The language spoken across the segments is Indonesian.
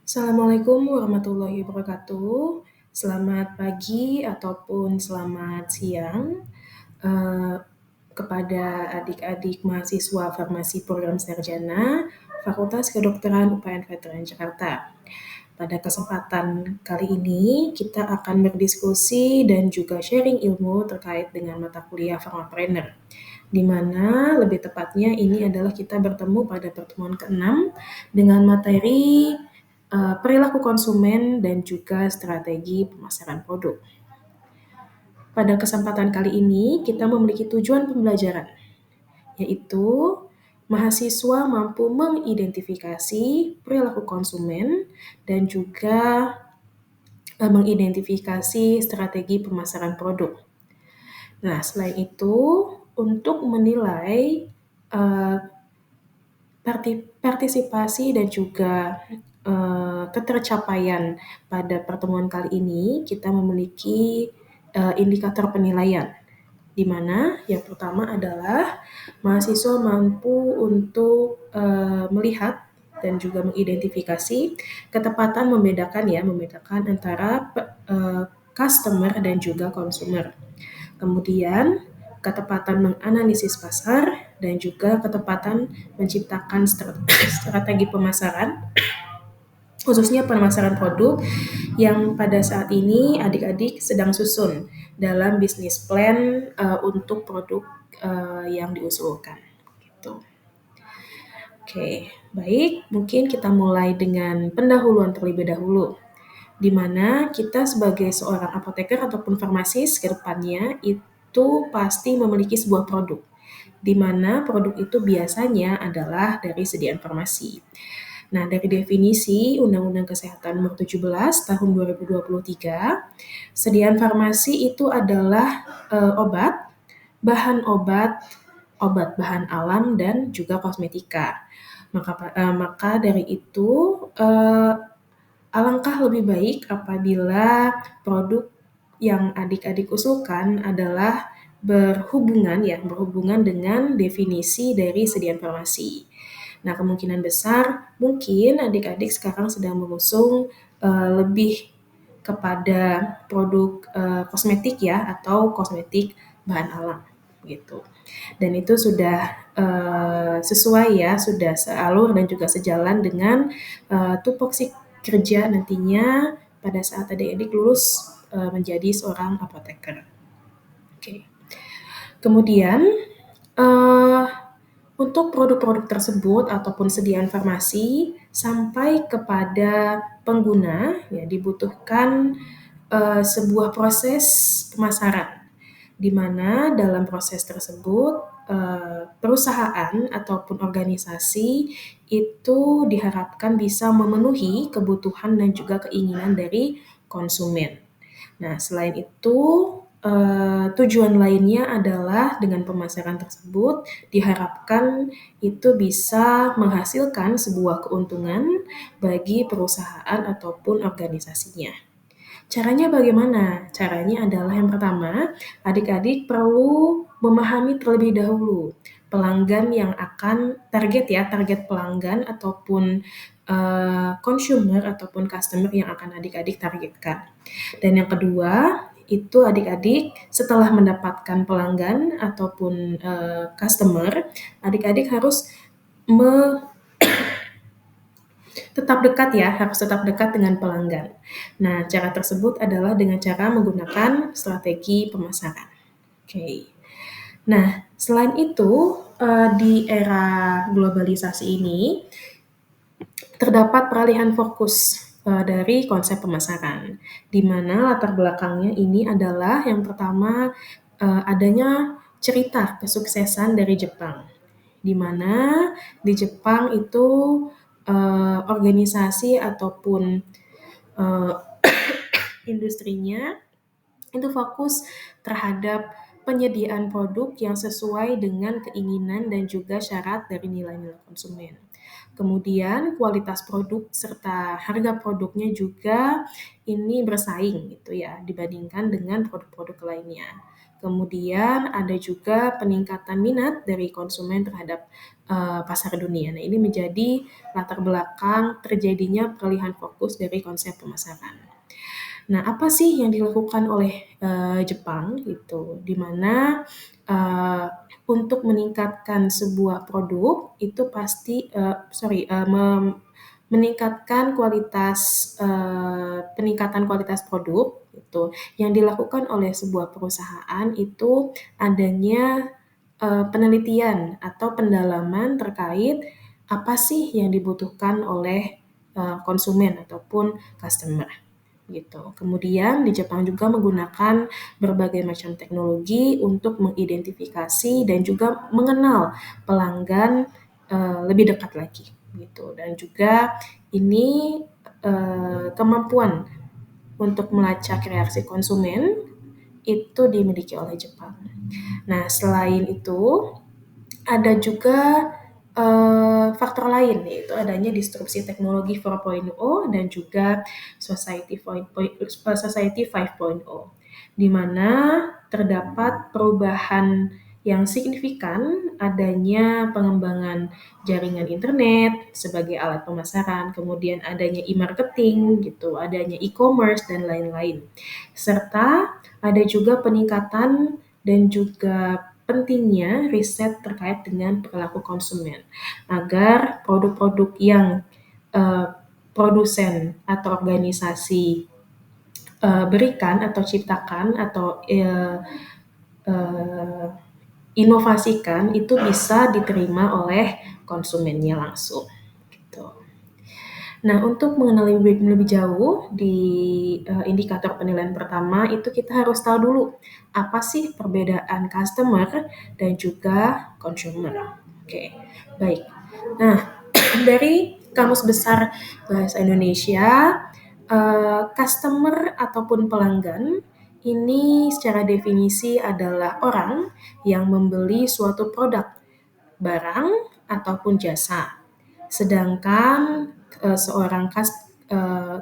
Assalamualaikum warahmatullahi wabarakatuh. Selamat pagi ataupun selamat siang eh, kepada adik-adik mahasiswa farmasi program sarjana Fakultas Kedokteran UPN Veteran Jakarta. Pada kesempatan kali ini kita akan berdiskusi dan juga sharing ilmu terkait dengan mata kuliah Pharmapreneur, di mana lebih tepatnya ini adalah kita bertemu pada pertemuan ke-6 dengan materi perilaku konsumen dan juga strategi pemasaran produk. Pada kesempatan kali ini kita memiliki tujuan pembelajaran, yaitu mahasiswa mampu mengidentifikasi perilaku konsumen dan juga mengidentifikasi strategi pemasaran produk. Nah, selain itu, untuk menilai uh, partisipasi dan juga ketercapaian pada pertemuan kali ini, kita memiliki indikator penilaian, di mana yang pertama adalah mahasiswa mampu untuk melihat dan juga mengidentifikasi ketepatan membedakan antara customer dan juga consumer. Kemudian ketepatan menganalisis pasar dan juga ketepatan menciptakan strategi pemasaran, khususnya pemasaran produk yang pada saat ini adik-adik sedang susun dalam bisnis plan untuk produk yang diusulkan. Gitu. Oke, baik. Mungkin kita mulai dengan pendahuluan terlebih dahulu, di mana kita sebagai seorang apoteker ataupun farmasis ke depannya itu pasti memiliki sebuah produk, di mana produk itu biasanya adalah dari sediaan farmasi. Nah, dari definisi Undang-Undang Kesehatan Nomor 17 Tahun 2023, sediaan farmasi itu adalah obat, bahan obat, obat bahan alam, dan juga kosmetika. Maka dari itu, alangkah lebih baik apabila produk yang adik-adik usulkan adalah berhubungan dengan definisi dari sediaan farmasi. Nah, kemungkinan besar mungkin adik-adik sekarang sedang mengusung lebih kepada produk kosmetik ya, atau kosmetik bahan alam gitu. Dan itu sudah sesuai ya, sudah sealur dan juga sejalan dengan tupoksi kerja nantinya pada saat adik-adik lulus menjadi seorang apoteker. Oke. Kemudian untuk produk-produk tersebut ataupun sediaan farmasi sampai kepada pengguna ya dibutuhkan sebuah proses pemasaran, di mana dalam proses tersebut perusahaan ataupun organisasi itu diharapkan bisa memenuhi kebutuhan dan juga keinginan dari konsumen. Nah, selain itu, tujuan lainnya adalah dengan pemasaran tersebut diharapkan itu bisa menghasilkan sebuah keuntungan bagi perusahaan ataupun organisasinya. Caranya bagaimana? Caranya adalah yang pertama, adik-adik perlu memahami terlebih dahulu pelanggan yang akan target pelanggan ataupun consumer ataupun customer yang akan adik-adik targetkan. Dan yang kedua, itu adik-adik setelah mendapatkan pelanggan ataupun customer, adik-adik harus harus tetap dekat dengan pelanggan. Nah, cara tersebut adalah dengan cara menggunakan strategi pemasaran. Oke. Nah, selain itu, di era globalisasi ini, terdapat peralihan fokus dari konsep pemasaran, di mana latar belakangnya ini adalah yang pertama adanya cerita kesuksesan dari Jepang, di mana di Jepang itu organisasi ataupun uh, industrinya itu fokus terhadap penyediaan produk yang sesuai dengan keinginan dan juga syarat dari nilai-nilai konsumen. Kemudian kualitas produk serta harga produknya juga ini bersaing gitu ya dibandingkan dengan produk-produk lainnya. Kemudian ada juga peningkatan minat dari konsumen terhadap pasar dunia. Nah, ini menjadi latar belakang terjadinya peralihan fokus dari konsep pemasaran. Nah, apa sih yang dilakukan oleh Jepang itu, di mana untuk meningkatkan sebuah produk itu pasti meningkatkan peningkatan kualitas produk itu yang dilakukan oleh sebuah perusahaan itu adanya penelitian atau pendalaman terkait apa sih yang dibutuhkan oleh konsumen ataupun customer gitu. Kemudian di Jepang juga menggunakan berbagai macam teknologi untuk mengidentifikasi dan juga mengenal pelanggan lebih dekat lagi gitu. Dan juga ini kemampuan untuk melacak reaksi konsumen itu dimiliki oleh Jepang. Nah, selain itu ada juga faktor lain, yaitu adanya disrupsi teknologi 4.0 dan juga Society 5.0, di mana terdapat perubahan yang signifikan adanya pengembangan jaringan internet sebagai alat pemasaran, kemudian adanya e-marketing gitu, adanya e-commerce dan lain-lain. Serta ada juga peningkatan dan juga pentingnya riset terkait dengan perilaku konsumen agar produk-produk yang produsen atau organisasi berikan atau ciptakan atau inovasikan itu bisa diterima oleh konsumennya langsung. Gitu. Nah, untuk mengenali lebih jauh di indikator penilaian pertama itu kita harus tahu dulu apa sih perbedaan customer dan juga consumer. Oke, baik. Nah, dari Kamus Besar Bahasa Indonesia, customer ataupun pelanggan ini secara definisi adalah orang yang membeli suatu produk, barang, ataupun jasa. Sedangkan seorang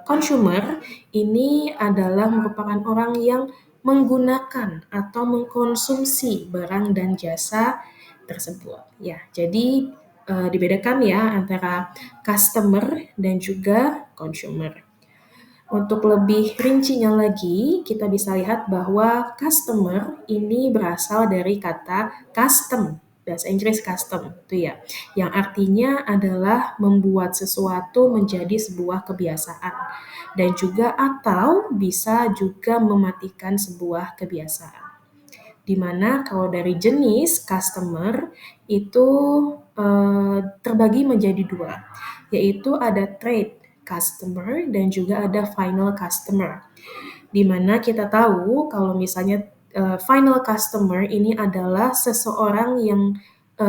consumer ini adalah merupakan orang yang menggunakan atau mengkonsumsi barang dan jasa tersebut. Ya, jadi dibedakan ya antara customer dan juga consumer. Untuk lebih rincinya lagi, kita bisa lihat bahwa customer ini berasal dari kata custom, bahasa Inggris custom, itu ya, yang artinya adalah membuat sesuatu menjadi sebuah kebiasaan dan juga atau bisa juga mematikan sebuah kebiasaan. Dimana kalau dari jenis customer itu terbagi menjadi dua, yaitu ada trade customer dan juga ada final customer. Dimana kita tahu kalau misalnya final customer ini adalah seseorang yang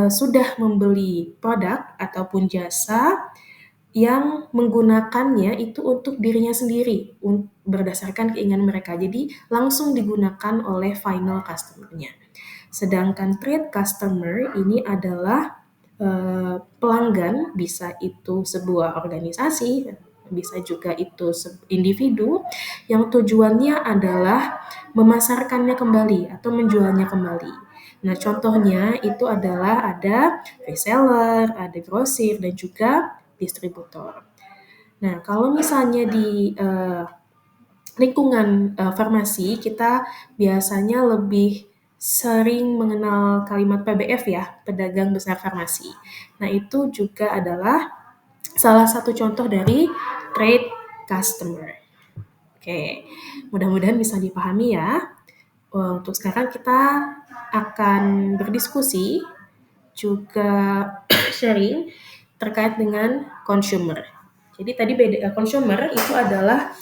sudah membeli produk ataupun jasa yang menggunakannya itu untuk dirinya sendiri berdasarkan keinginan mereka. Jadi langsung digunakan oleh final customer-nya. Sedangkan trade customer ini adalah pelanggan, bisa itu sebuah organisasi, bisa juga itu individu yang tujuannya adalah memasarkannya kembali atau menjualnya kembali. Nah, contohnya itu adalah ada reseller, ada grosir, dan juga distributor. Nah, kalau misalnya di lingkungan farmasi, kita biasanya lebih sering mengenal kalimat PBF ya, pedagang besar farmasi. Nah, itu juga adalah salah satu contoh dari trade customer. Oke, mudah-mudahan bisa dipahami ya. Untuk sekarang kita akan berdiskusi juga sharing terkait dengan consumer. Jadi tadi consumer itu adalah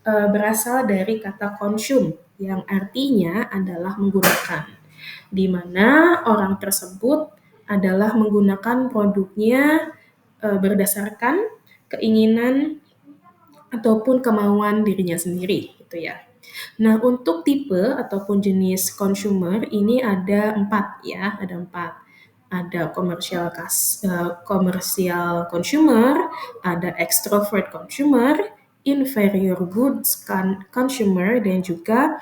berasal dari kata consume yang artinya adalah menggunakan, di mana orang tersebut adalah menggunakan produknya berdasarkan keinginan ataupun kemauan dirinya sendiri, gitu ya. Nah, untuk tipe ataupun jenis consumer ini ada 4 ya, ada 4. Ada commercial consumer, ada extrovert consumer, inferior goods consumer, dan juga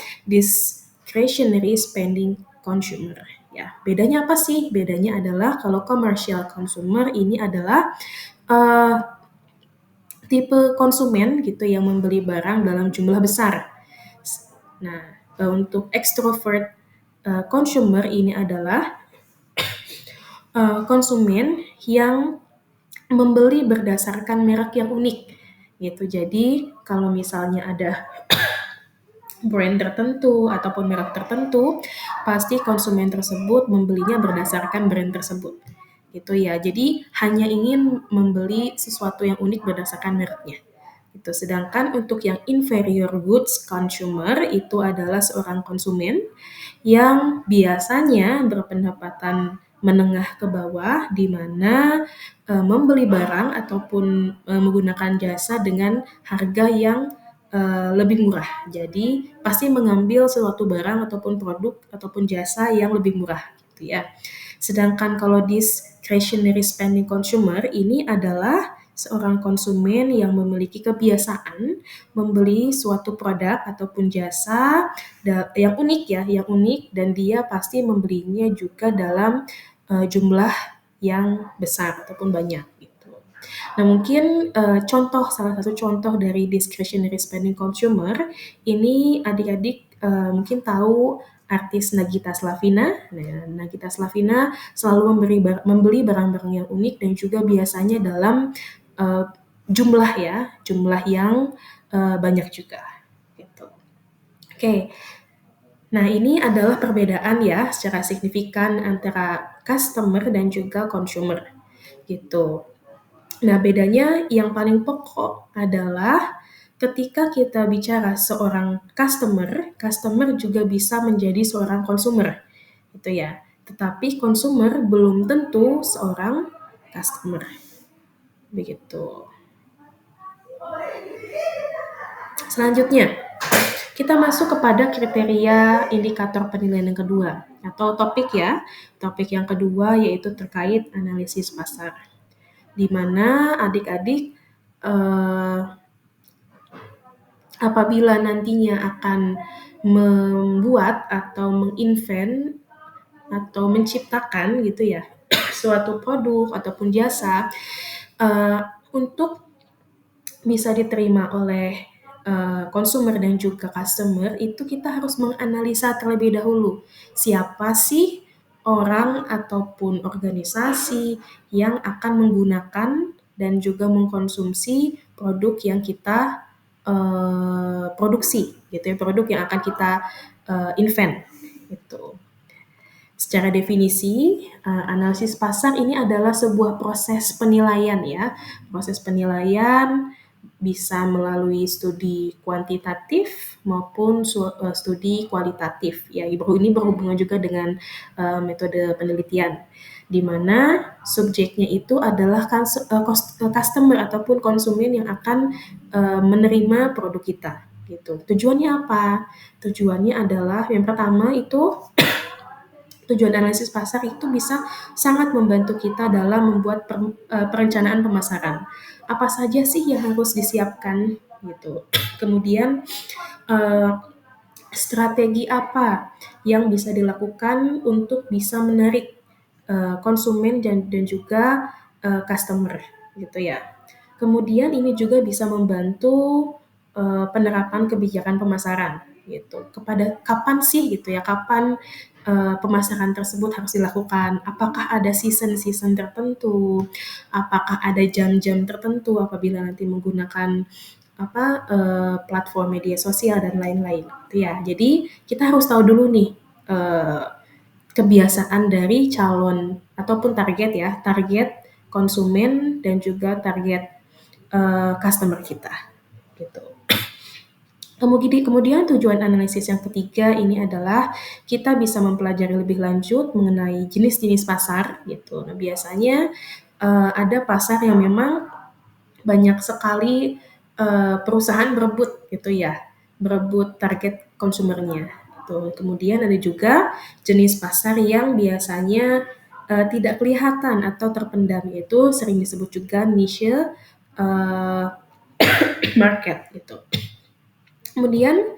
discretionary spending consumer. Ya, bedanya apa sih? Bedanya adalah kalau commercial consumer ini adalah uh, tipe konsumen gitu yang membeli barang dalam jumlah besar. Nah, untuk extrovert consumer ini adalah konsumen yang membeli berdasarkan merek yang unik gitu. Jadi kalau misalnya ada brand tertentu ataupun merek tertentu, pasti konsumen tersebut membelinya berdasarkan brand tersebut. Gitu ya. Jadi hanya ingin membeli sesuatu yang unik berdasarkan mereknya. Itu. Sedangkan untuk yang inferior goods consumer itu adalah seorang konsumen yang biasanya berpendapatan menengah ke bawah di mana membeli barang ataupun menggunakan jasa dengan harga yang lebih murah. Jadi pasti mengambil suatu barang ataupun produk ataupun jasa yang lebih murah gitu ya. Sedangkan kalau discretionary spending consumer ini adalah seorang konsumen yang memiliki kebiasaan membeli suatu produk ataupun jasa yang unik ya, yang unik dan dia pasti membelinya juga dalam jumlah yang besar ataupun banyak gitu. Nah mungkin salah satu contoh dari discretionary spending consumer ini adik-adik mungkin tahu artis Nagita Slavina. Nah, Nagita Slavina selalu membeli barang-barang yang unik dan juga biasanya dalam uh, jumlah yang banyak juga. Gitu. Oke, nah ini adalah perbedaan ya secara signifikan antara customer dan juga consumer. Gitu. Nah bedanya yang paling pokok adalah ketika kita bicara seorang customer juga bisa menjadi seorang consumer. Gitu ya. Tetapi consumer belum tentu seorang customer. Begitu. Selanjutnya, kita masuk kepada kriteria indikator penilaian yang kedua atau topik ya. Topik yang kedua yaitu terkait analisis pasar. Di mana adik-adik apabila nantinya akan membuat atau menginvent atau menciptakan gitu ya suatu produk ataupun jasa untuk bisa diterima oleh consumer dan juga customer itu kita harus menganalisa terlebih dahulu siapa sih orang ataupun organisasi yang akan menggunakan dan juga mengkonsumsi produk yang kita produksi gitu ya, produk yang akan kita invent gitu. Secara definisi, analisis pasar ini adalah sebuah proses penilaian ya. Proses penilaian bisa melalui studi kuantitatif maupun studi kualitatif. Ya, ini berhubungan juga dengan metode penelitian, di mana subjeknya itu adalah customer ataupun konsumen yang akan menerima produk kita. Gitu. Tujuannya apa? Tujuannya adalah yang pertama itu tujuan analisis pasar itu bisa sangat membantu kita dalam membuat perencanaan pemasaran. Apa saja sih yang harus disiapkan gitu. Kemudian strategi apa yang bisa dilakukan untuk bisa menarik konsumen dan juga customer gitu ya. Kemudian ini juga bisa membantu penerapan kebijakan pemasaran gitu. Kepada kapan sih gitu ya, kapan pemasaran tersebut harus dilakukan? Apakah ada season-season tertentu? Apakah ada jam-jam tertentu apabila nanti menggunakan platform media sosial dan lain-lain gitu ya. Jadi kita harus tahu dulu nih kebiasaan dari calon ataupun target konsumen dan juga target customer kita gitu. Kemudian tujuan analisis yang ketiga ini adalah kita bisa mempelajari lebih lanjut mengenai jenis-jenis pasar gitu. Nah biasanya ada pasar yang memang banyak sekali perusahaan berebut gitu ya, berebut target konsumernya. Gitu. Kemudian ada juga jenis pasar yang biasanya tidak kelihatan atau terpendam, yaitu sering disebut juga niche market gitu. Kemudian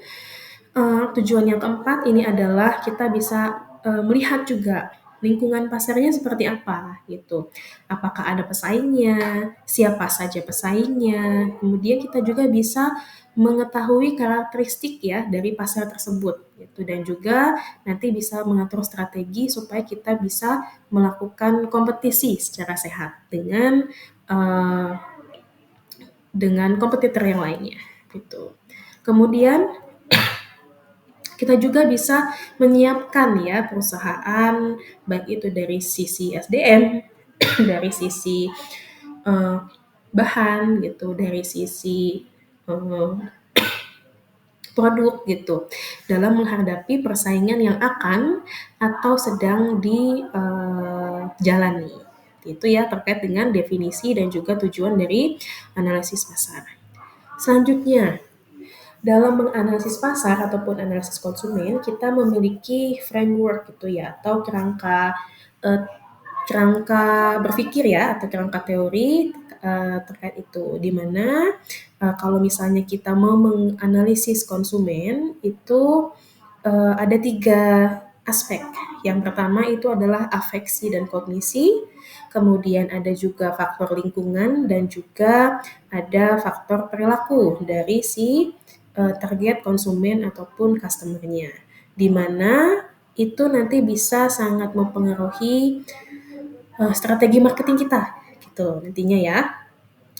Tujuan yang keempat ini adalah kita bisa, melihat juga lingkungan pasarnya seperti apa gitu. Apakah ada pesaingnya, siapa saja pesaingnya, kemudian kita juga bisa mengetahui karakteristik ya dari pasar tersebut gitu, dan juga nanti bisa mengatur strategi supaya kita bisa melakukan kompetisi secara sehat eee, dengan kompetitor yang lainnya gitu. Kemudian kita juga bisa menyiapkan ya perusahaan, baik itu dari sisi SDM, dari sisi eh, bahan gitu, dari sisi eh, produk gitu, dalam menghadapi persaingan yang akan atau sedang dijalani. Itu ya terkait dengan definisi dan juga tujuan dari analisis pasar. Selanjutnya, dalam menganalisis pasar ataupun analisis konsumen, kita memiliki framework gitu ya, atau eh, kerangka berpikir ya, atau kerangka teori terkait itu. Di mana kalau misalnya kita mau menganalisis konsumen itu ada 3 aspek. Yang pertama itu adalah afeksi dan kognisi, kemudian ada juga faktor lingkungan dan juga ada faktor perilaku dari si target konsumen ataupun customer-nya. Di mana itu nanti bisa sangat mempengaruhi strategi marketing kita gitu nantinya ya.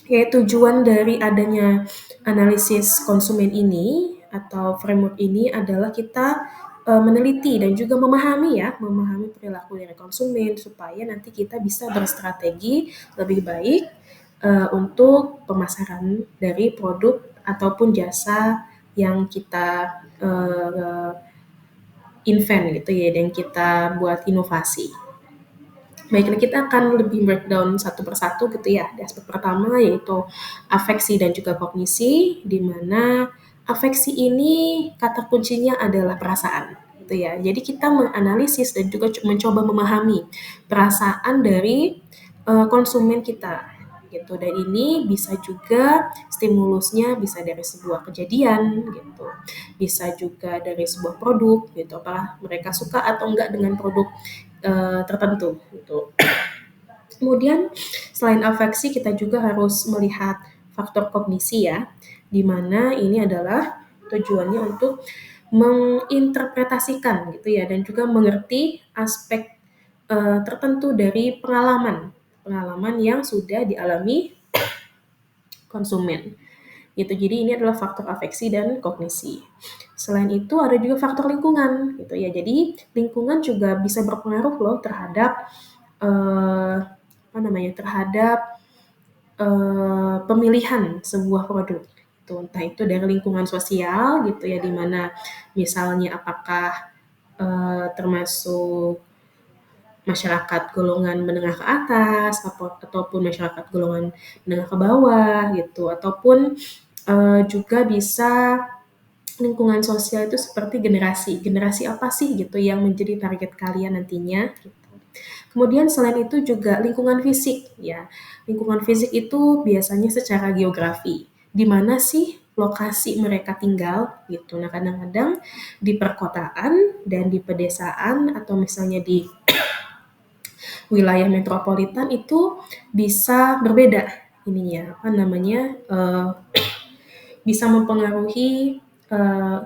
Ya, tujuan dari adanya analisis konsumen ini atau framework ini adalah kita meneliti dan juga memahami perilaku dari konsumen supaya nanti kita bisa berstrategi lebih baik untuk pemasaran dari produk ataupun jasa yang kita invent gitu ya, dan kita buat inovasi. Baiklah, kita akan lebih breakdown satu persatu gitu ya. Di aspek pertama yaitu afeksi dan juga kognisi, di mana afeksi ini kata kuncinya adalah perasaan gitu ya. Jadi kita menganalisis dan juga mencoba memahami perasaan dari konsumen kita gitu. Dan ini bisa juga stimulusnya bisa dari sebuah kejadian gitu, bisa juga dari sebuah produk gitu, apakah mereka suka atau enggak dengan produk tertentu gitu. Kemudian selain afeksi kita juga harus melihat faktor kognisi ya, di mana ini adalah tujuannya untuk menginterpretasikan gitu ya, dan juga mengerti aspek tertentu dari pengalaman yang sudah dialami konsumen gitu. Jadi ini adalah faktor afeksi dan kognisi. Selain itu ada juga faktor lingkungan gitu ya. Jadi lingkungan juga bisa berpengaruh loh terhadap apa namanya, terhadap pemilihan sebuah produk. Itu entah itu dari lingkungan sosial gitu ya, di mana misalnya apakah termasuk masyarakat golongan menengah ke atas ataupun masyarakat golongan menengah ke bawah gitu, ataupun juga bisa lingkungan sosial itu seperti generasi apa sih gitu yang menjadi target kalian nantinya gitu. Kemudian selain itu juga lingkungan fisik ya. Lingkungan fisik itu biasanya secara geografi. Di mana sih lokasi mereka tinggal gitu. Nah, kadang-kadang di perkotaan dan di pedesaan atau misalnya di wilayah metropolitan itu bisa berbeda ininya, apa namanya, bisa mempengaruhi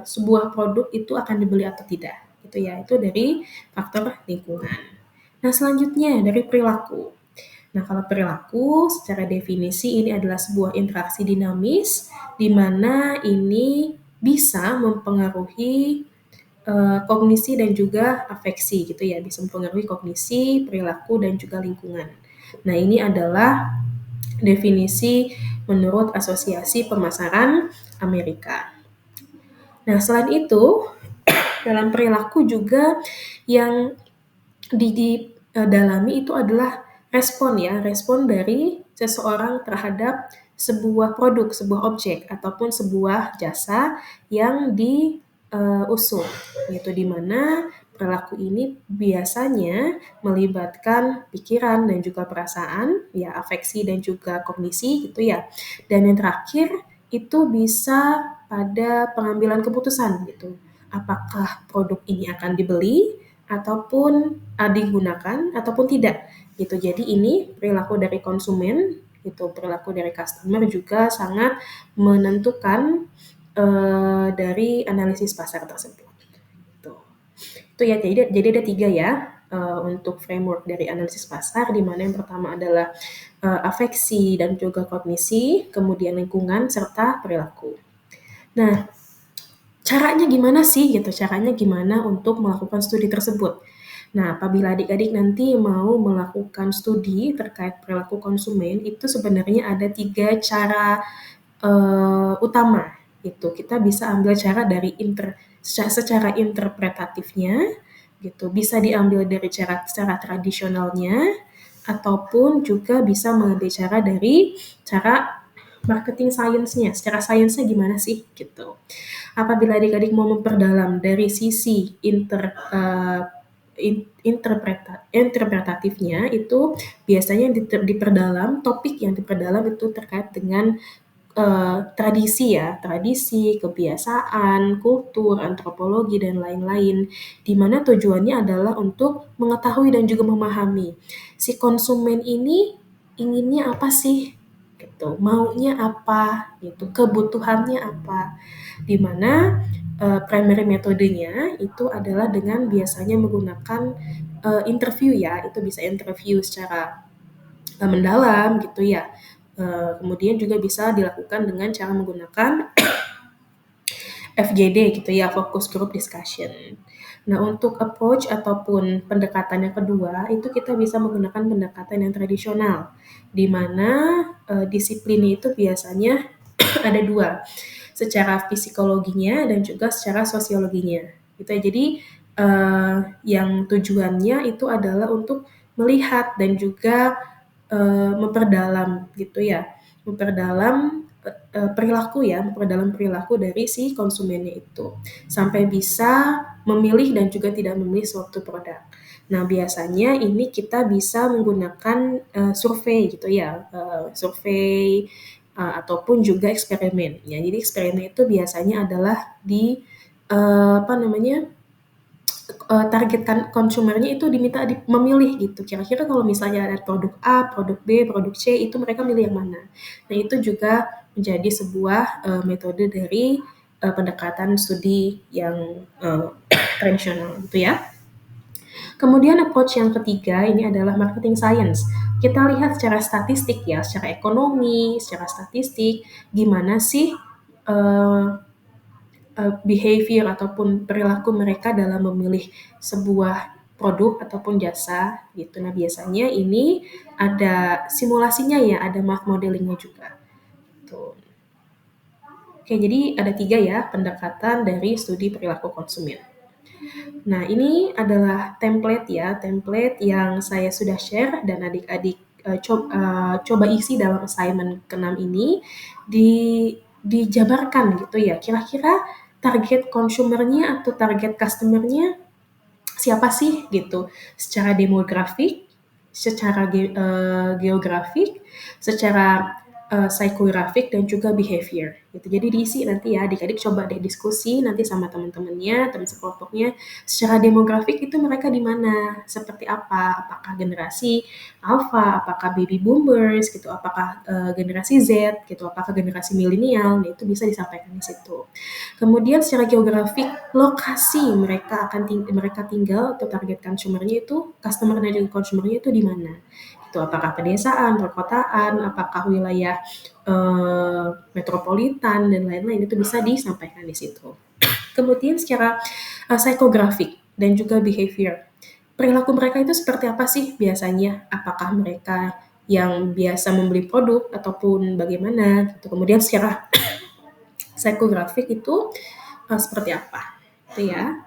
sebuah produk itu akan dibeli atau tidak gitu ya. Itu dari faktor lingkungan. Nah, selanjutnya dari perilaku. Nah, kalau perilaku secara definisi ini adalah sebuah interaksi dinamis di mana ini bisa mempengaruhi kognisi dan juga afeksi gitu ya, bisa mempengaruhi kognisi, perilaku dan juga lingkungan. Nah, ini adalah definisi menurut Asosiasi Pemasaran Amerika. Nah, selain itu, dalam perilaku juga yang didalami itu adalah respon dari seseorang terhadap sebuah produk, sebuah objek ataupun sebuah jasa yang diusung gitu, di mana perilaku ini biasanya melibatkan pikiran dan juga perasaan, ya afeksi dan juga kognisi gitu ya. Dan yang terakhir itu bisa pada pengambilan keputusan gitu. apakah produk ini akan dibeli ataupun digunakan ataupun tidak gitu. Jadi ini perilaku dari konsumen, itu perilaku dari customer juga sangat menentukan dari analisis pasar tersebut. Gitu. Itu ya, jadi ada 3 ya untuk framework dari analisis pasar, di mana yang pertama adalah afeksi dan juga kognisi, kemudian lingkungan serta perilaku. Nah, caranya gimana sih gitu? Caranya gimana untuk melakukan studi tersebut? Nah, apabila adik-adik nanti mau melakukan studi terkait perilaku konsumen, itu sebenarnya ada 3 cara utama gitu. Kita bisa ambil cara dari secara interpretatifnya gitu, bisa diambil dari secara tradisionalnya, ataupun juga bisa mengambil cara dari cara marketing science-nya. Secara sainsnya gimana sih gitu. Apabila adik-adik mau memperdalam dari sisi interpretatifnya, itu biasanya diperdalam, topik yang diperdalam itu terkait dengan tradisi ya, tradisi, kebiasaan, kultur, antropologi, dan lain-lain. Di mana tujuannya adalah untuk mengetahui dan juga memahami si konsumen ini inginnya apa sih, gitu, maunya apa, gitu, kebutuhannya apa. Di mana primary metodenya itu adalah dengan biasanya menggunakan interview ya, itu bisa interview secara mendalam gitu ya. Kemudian juga bisa dilakukan dengan cara menggunakan FGD gitu ya, focus group discussion. Nah, untuk approach ataupun pendekatan yang kedua, itu kita bisa menggunakan pendekatan yang tradisional, di mana disiplin itu biasanya ada 2, secara psikologinya dan juga secara sosiologinya. Gitu ya. Jadi yang tujuannya itu adalah untuk melihat dan juga memperdalam gitu ya, memperdalam perilaku dari si konsumennya itu, sampai bisa memilih dan juga tidak memilih suatu produk. Nah, biasanya ini kita bisa menggunakan survei gitu ya, survei ataupun juga eksperimen. Ya, jadi eksperimen itu biasanya adalah di apa namanya, target konsumernya itu diminta memilih gitu, kira-kira kalau misalnya ada produk A, produk B, produk C, itu mereka milih yang mana. Nah, itu juga menjadi sebuah metode dari pendekatan studi yang tradisional gitu ya. Kemudian approach yang ketiga ini adalah marketing science. Kita lihat secara statistik ya, secara ekonomi, secara statistik, gimana sih behavior ataupun perilaku mereka dalam memilih sebuah produk ataupun jasa gitu. Nah, biasanya ini ada simulasinya ya, ada math modelingnya juga. Tuh. Oke, jadi ada 3 ya pendekatan dari studi perilaku konsumen. Nah, ini adalah template ya, template yang saya sudah share dan adik-adik coba isi dalam assignment ke-6 ini, dijabarkan gitu ya, kira-kira target konsumernya atau target customernya siapa sih gitu, secara demografik, secara geografik, secara psikografik dan juga behavior gitu. Jadi diisi nanti ya, adik-adik coba deh diskusi nanti sama teman-temannya, teman sekelompoknya, secara demografik itu mereka di mana, seperti apa, apakah generasi alpha, apakah baby boomers gitu, apakah generasi Z gitu, apakah generasi milenial, nah itu bisa disampaikan di situ. Kemudian secara geografik, lokasi mereka tinggal atau target consumer-nya itu, customer dan juga consumer-nya itu di mana. Itu apakah pedesaan, perkotaan, apakah wilayah metropolitan dan lain-lain, itu bisa disampaikan di situ. Kemudian secara psikografik dan juga behavior, perilaku mereka itu seperti apa sih biasanya? Apakah mereka yang biasa membeli produk ataupun bagaimana? Gitu. Kemudian secara psikografik itu seperti apa, gitu ya.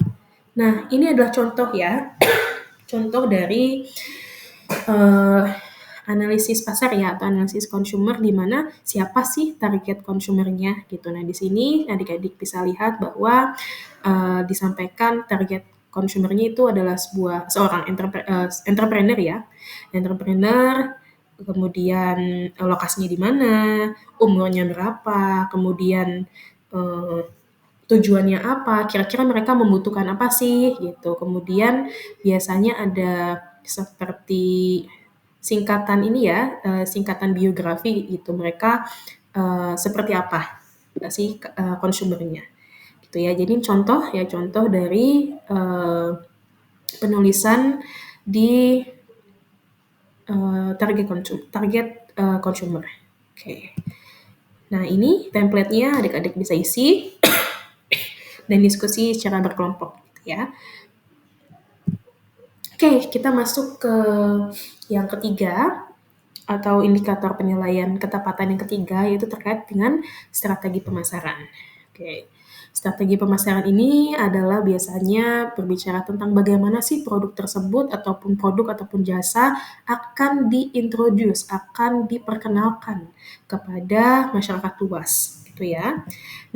Nah, ini adalah contoh ya, contoh dari analisis pasar ya atau analisis consumer, di mana siapa sih target konsumernya gitu. Nah, di sini adik-adik bisa lihat bahwa disampaikan target konsumernya itu adalah seorang entrepreneur ya, entrepreneur, kemudian lokasinya di mana, umurnya berapa, kemudian tujuannya apa, kira-kira mereka membutuhkan apa sih gitu. Kemudian biasanya ada seperti singkatan ini ya, singkatan biografi gitu, mereka seperti apa sih konsumernya gitu ya. Jadi contoh dari penulisan di target consumer. Oke. Nah, ini template-nya adik-adik bisa isi dan diskusi secara berkelompok gitu ya. Oke, kita masuk ke yang ketiga atau indikator penilaian ketepatan yang ketiga, yaitu terkait dengan strategi pemasaran. Oke. Strategi pemasaran ini adalah biasanya berbicara tentang bagaimana sih produk tersebut ataupun produk ataupun jasa akan diintroduce, akan diperkenalkan kepada masyarakat luas gitu ya.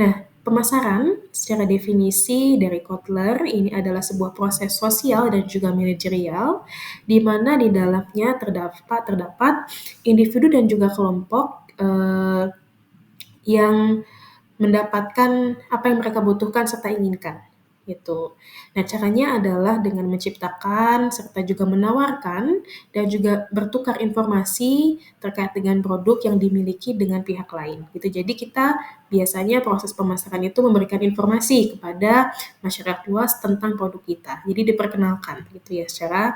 Nah, pemasaran secara definisi dari Kotler ini adalah sebuah proses sosial dan juga manajerial di mana di dalamnya terdapat individu dan juga kelompok yang mendapatkan apa yang mereka butuhkan serta inginkan gitu. Nah, caranya adalah dengan menciptakan serta juga menawarkan dan juga bertukar informasi terkait dengan produk yang dimiliki dengan pihak lain gitu. Jadi kita biasanya proses pemasaran itu memberikan informasi kepada masyarakat luas tentang produk kita. Jadi diperkenalkan gitu ya secara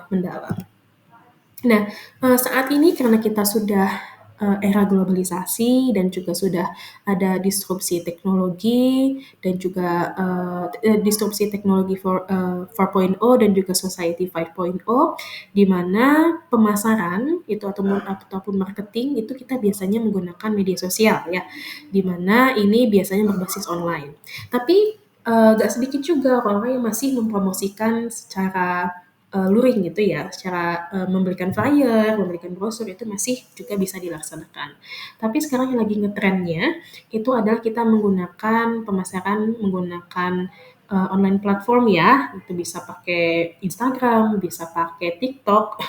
mendalam. Nah, saat ini karena kita sudah era globalisasi dan juga sudah ada disrupsi teknologi dan juga disrupsi teknologi 4.0 dan juga society 5.0 di mana pemasaran itu ataupun marketing itu kita biasanya menggunakan media sosial ya, di mana ini biasanya berbasis online. Tapi gak sedikit juga orang-orang yang masih mempromosikan secara luring gitu ya, secara memberikan flyer, memberikan brosur itu masih juga bisa dilaksanakan. Tapi sekarang yang lagi ngetrennya itu adalah kita menggunakan pemasaran menggunakan online platform ya, itu bisa pakai Instagram, bisa pakai TikTok,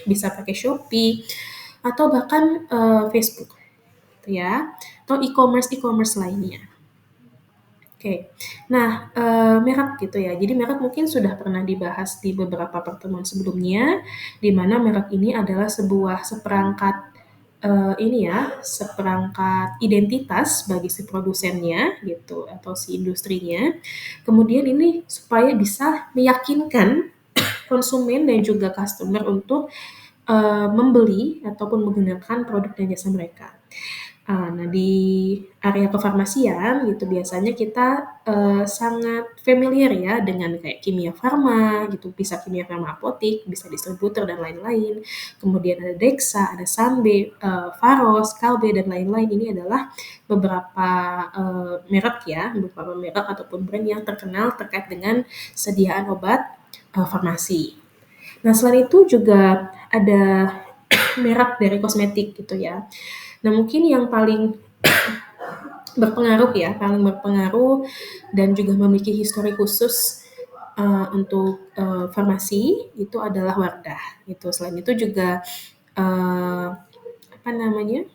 bisa pakai Shopee, atau bahkan Facebook, gitu ya, atau e-commerce lainnya. Oke. Nah, merek gitu ya. Jadi merek mungkin sudah pernah dibahas di beberapa pertemuan sebelumnya, di mana merek ini adalah seperangkat ini ya, seperangkat identitas bagi si produsennya gitu atau si industrinya. Kemudian ini supaya bisa meyakinkan konsumen dan juga customer untuk membeli ataupun menggunakan produk dan jasa mereka. Nah, di area kefarmasian gitu biasanya kita sangat familiar ya dengan kayak Kimia Farma gitu, bisa Kimia Farma apotik, bisa distributor dan lain-lain. Kemudian ada Dexa, ada Sanbe, Faros, Kalbe dan lain-lain. Ini adalah beberapa merek ya, beberapa merek ataupun brand yang terkenal terkait dengan sediaan obat farmasi. Nah, selain itu juga ada merek dari kosmetik gitu ya. Nah, mungkin yang paling paling berpengaruh dan juga memiliki histori khusus untuk farmasi itu adalah Wardah gitu. Selain itu juga apa namanya,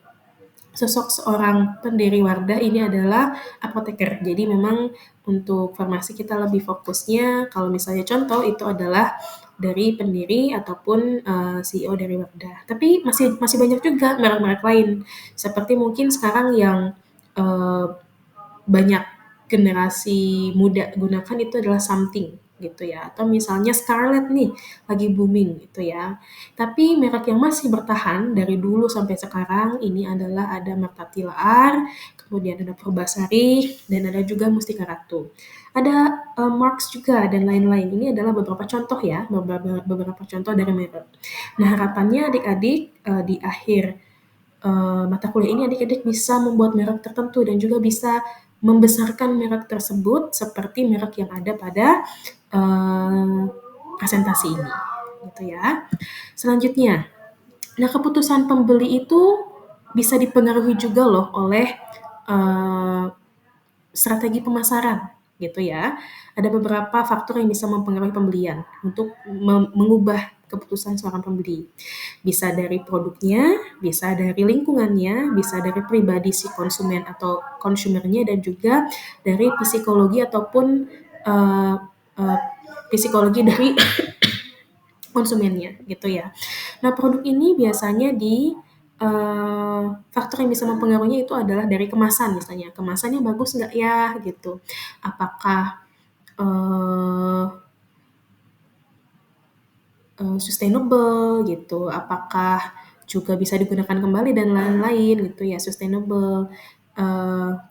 sosok seorang pendiri Wardah ini adalah apoteker. Jadi memang untuk farmasi kita lebih fokusnya kalau misalnya contoh itu adalah dari pendiri ataupun CEO dari Wardah. Tapi masih masih banyak juga merek-merek lain. Seperti mungkin sekarang yang eee, banyak generasi muda gunakan itu adalah Something gitu ya, atau misalnya Scarlett nih lagi booming gitu ya. Tapi merek yang masih bertahan dari dulu sampai sekarang ini adalah ada Martha Tilaar, kemudian ada Purbasari, dan ada juga Mustika Ratu. Ada Marks juga dan lain-lain. Ini adalah beberapa contoh ya, beberapa contoh dari merek. Nah, harapannya adik-adik di akhir mata kuliah ini adik-adik bisa membuat merek tertentu dan juga bisa membesarkan merek tersebut seperti merek yang ada pada presentasi ini, gitu ya. Selanjutnya, nah keputusan pembeli itu bisa dipengaruhi juga loh oleh strategi pemasaran. gitu ya. Ada beberapa faktor yang bisa mempengaruhi pembelian untuk mengubah keputusan seorang pembeli. Bisa dari produknya, bisa dari lingkungannya, bisa dari pribadi si konsumen atau consumernya, dan juga dari psikologi ataupun uh, uh, psikologi dari konsumennya gitu ya. Nah, produk ini biasanya faktor yang bisa mempengaruhinya itu adalah dari kemasan misalnya. Kemasannya bagus nggak ya gitu. Apakah uh, sustainable gitu, apakah juga bisa digunakan kembali dan lain-lain gitu ya, sustainable,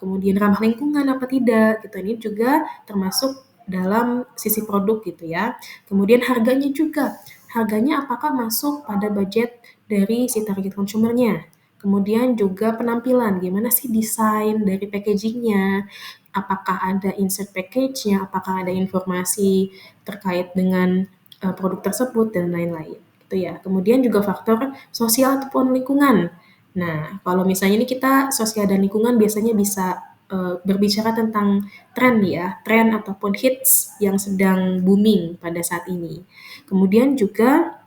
kemudian ramah lingkungan apa tidak gitu, ini juga termasuk dalam sisi produk gitu ya. Kemudian harganya juga, harganya apakah masuk pada budget dari si target consumer-nya. Kemudian juga penampilan, gimana sih desain dari packaging-nya, apakah ada insert package-nya, apakah ada informasi terkait dengan produk tersebut dan lain-lain gitu ya. Kemudian juga faktor sosial ataupun lingkungan. Nah, kalau misalnya ini kita sosial dan lingkungan biasanya bisa berbicara tentang tren ya, tren ataupun hits yang sedang booming pada saat ini. Kemudian juga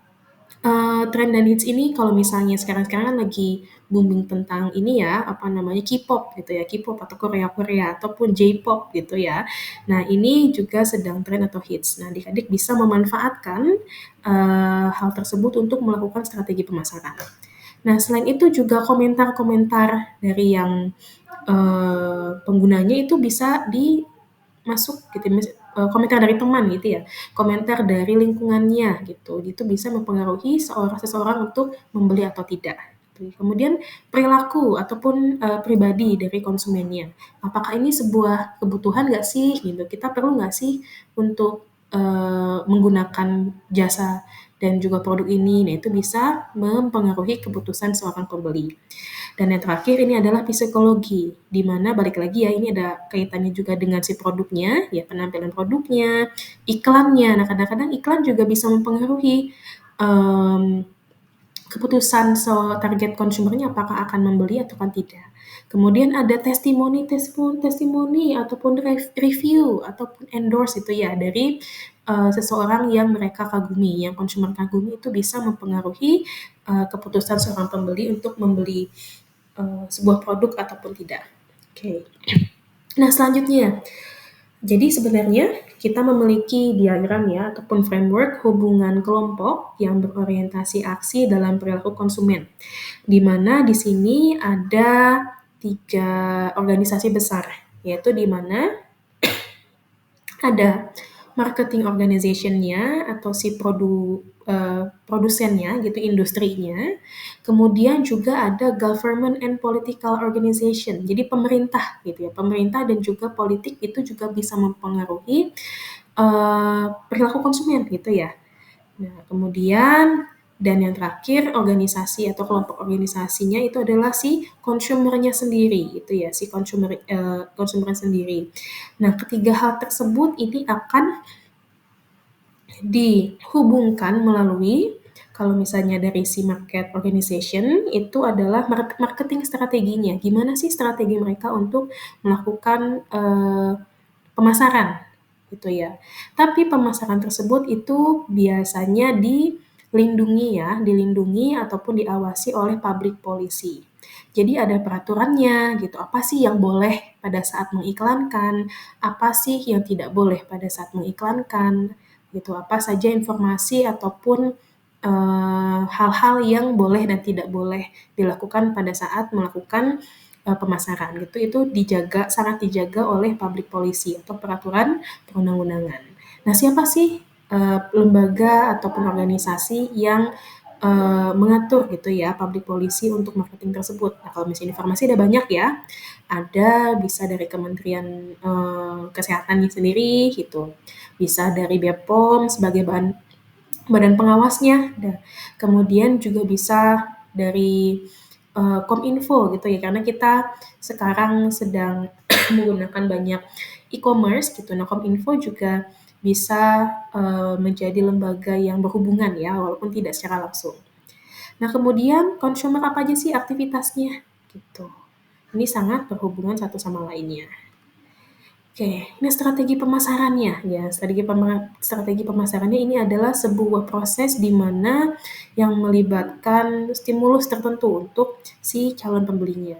tren dan hits ini kalau misalnya sekarang-sekarang kan lagi booming tentang ini ya, apa namanya, K-pop gitu ya, K-pop atau Korea-Korea ataupun J-pop gitu ya. Nah, ini juga sedang tren atau hits. Nah, adik-adik bisa memanfaatkan hal tersebut untuk melakukan strategi pemasaran. Nah, selain itu juga komentar-komentar dari yang penggunanya itu bisa masuk gitu, komentar dari teman gitu ya, komentar dari lingkungannya gitu, itu bisa mempengaruhi seseorang untuk membeli atau tidak. Gitu. Kemudian perilaku ataupun pribadi dari konsumennya, apakah ini sebuah kebutuhan nggak sih gitu, kita perlu nggak sih untuk menggunakan jasa dan juga produk ini, nah itu bisa mempengaruhi keputusan seorang pembeli. Dan yang terakhir ini adalah psikologi, di mana balik lagi ya, ini ada kaitannya juga dengan si produknya, ya penampilan produknya, iklannya. Nah, kadang-kadang iklan juga bisa mempengaruhi um, keputusan target konsumernya apakah akan membeli atau tidak. Kemudian ada testimoni ataupun review ataupun endorse itu ya dari seseorang yang mereka kagumi, yang konsumer kagumi, itu bisa mempengaruhi keputusan seorang pembeli untuk membeli sebuah produk ataupun tidak. Oke. Nah, selanjutnya, jadi sebenarnya kita memiliki diagram ya ataupun framework hubungan kelompok yang berorientasi aksi dalam perilaku konsumen. Di mana di sini ada 3 organisasi besar, yaitu di mana ada marketing organization-nya atau si produsennya gitu, industrinya. Kemudian juga ada government and political organization, jadi pemerintah gitu ya, pemerintah dan juga politik itu juga bisa mempengaruhi perilaku konsumen gitu ya. Nah, kemudian dan yang terakhir organisasi atau kelompok organisasinya itu adalah si consumer-nya sendiri gitu ya, si konsumer sendiri. Nah, ketiga hal tersebut ini akan dihubungkan melalui, kalau misalnya dari si market organization itu adalah marketing strateginya. Gimana sih strategi mereka untuk melakukan pemasaran gitu ya. Tapi pemasaran tersebut itu biasanya dilindungi ataupun diawasi oleh public policy. Jadi ada peraturannya gitu, apa sih yang boleh pada saat mengiklankan, apa sih yang tidak boleh pada saat mengiklankan, gitu. Apa saja informasi ataupun hal-hal yang boleh dan tidak boleh dilakukan pada saat melakukan pemasaran gitu, itu sangat dijaga oleh public policy atau peraturan perundang-undangan. Nah, siapa sih lembaga ataupun organisasi yang mengatur gitu ya public policy untuk marketing tersebut? Nah, kalau misalnya informasi ada banyak ya, ada bisa dari Kementerian Kesehatannya sendiri gitu, bisa dari BPOM sebagai badan pengawasnya, kemudian juga bisa dari Kominfo gitu ya, karena kita sekarang sedang menggunakan banyak e-commerce gitu. Nah, Kominfo juga bisa menjadi lembaga yang berhubungan ya, walaupun tidak secara langsung. Nah, kemudian consumer apa aja sih aktivitasnya gitu. Ini sangat berhubungan satu sama lainnya. Oke, ini strategi pemasarannya ya. Strategi pemasarannya ini adalah sebuah proses di mana yang melibatkan stimulus tertentu untuk si calon pembelinya.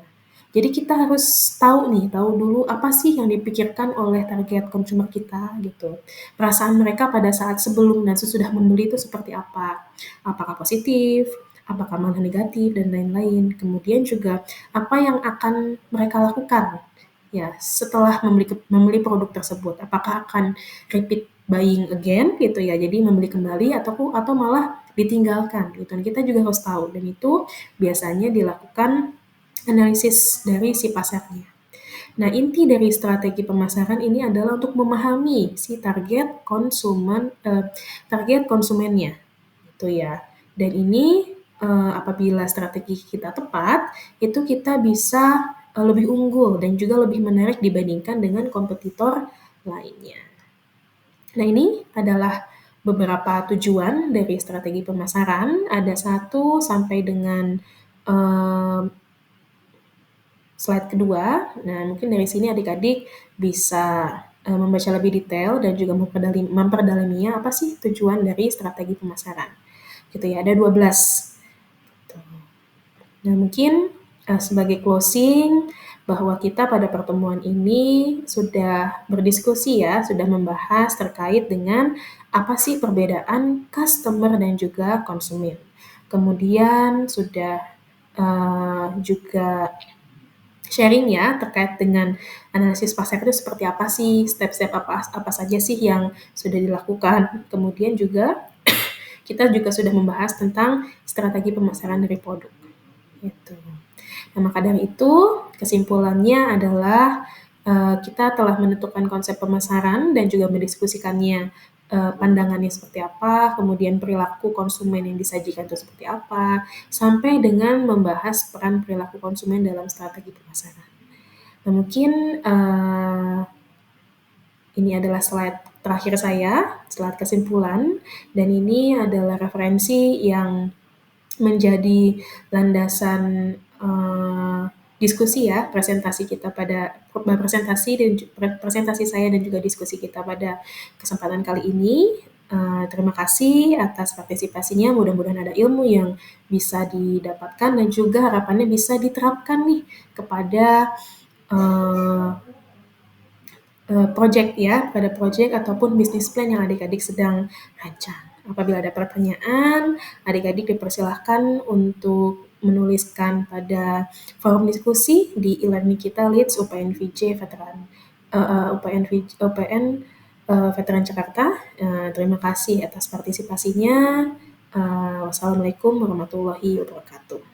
Jadi kita harus tahu nih, tahu dulu apa sih yang dipikirkan oleh target consumer kita gitu. Perasaan mereka pada saat sebelum dan sesudah membeli itu seperti apa? Apakah positif? Apakah malah negatif dan lain-lain. Kemudian juga apa yang akan mereka lakukan ya, setelah membeli produk tersebut, apakah akan repeat buying again gitu ya, jadi membeli kembali atau malah ditinggalkan gitu. Dan kita juga harus tahu dan itu biasanya dilakukan analisis dari si pasarnya. Nah, inti dari strategi pemasaran ini adalah untuk memahami si target konsumennya gitu ya. Dan ini apabila strategi kita tepat, itu kita bisa lebih unggul dan juga lebih menarik dibandingkan dengan kompetitor lainnya. Nah, ini adalah beberapa tujuan dari strategi pemasaran. Ada 1 sampai dengan eh, slide kedua. Nah, mungkin dari sini adik-adik bisa membaca lebih detail dan juga memperdalaminya apa sih tujuan dari strategi pemasaran. Gitu ya, ada 12. Nah, mungkin sebagai closing bahwa kita pada pertemuan ini sudah berdiskusi ya, sudah membahas terkait dengan apa sih perbedaan customer dan juga konsumen. Kemudian sudah juga sharing ya terkait dengan analisis pasar itu seperti apa sih, step-step apa saja sih yang sudah dilakukan. Kemudian juga kita juga sudah membahas tentang strategi pemasaran dari produk. Gitu. Nah, maka dari itu kesimpulannya adalah kita telah menentukan konsep pemasaran dan juga mendiskusikannya, pandangannya seperti apa, kemudian perilaku konsumen yang disajikan itu seperti apa, sampai dengan membahas peran perilaku konsumen dalam strategi pemasaran. Nah, mungkin ini adalah slide terakhir saya, slide kesimpulan, dan ini adalah referensi yang menjadi landasan diskusi ya, presentasi kita pada presentasi saya dan juga diskusi kita pada kesempatan kali ini. Terima kasih atas partisipasinya. Mudah-mudahan ada ilmu yang bisa didapatkan dan juga harapannya bisa diterapkan nih kepada project ya, pada project ataupun bisnis plan yang adik-adik sedang rancang. Apabila ada pertanyaan, adik-adik dipersilahkan untuk menuliskan pada forum diskusi di e-learning kita Leads UPN Veteran Veteran Jakarta. Terima kasih atas partisipasinya. Wassalamualaikum warahmatullahi wabarakatuh.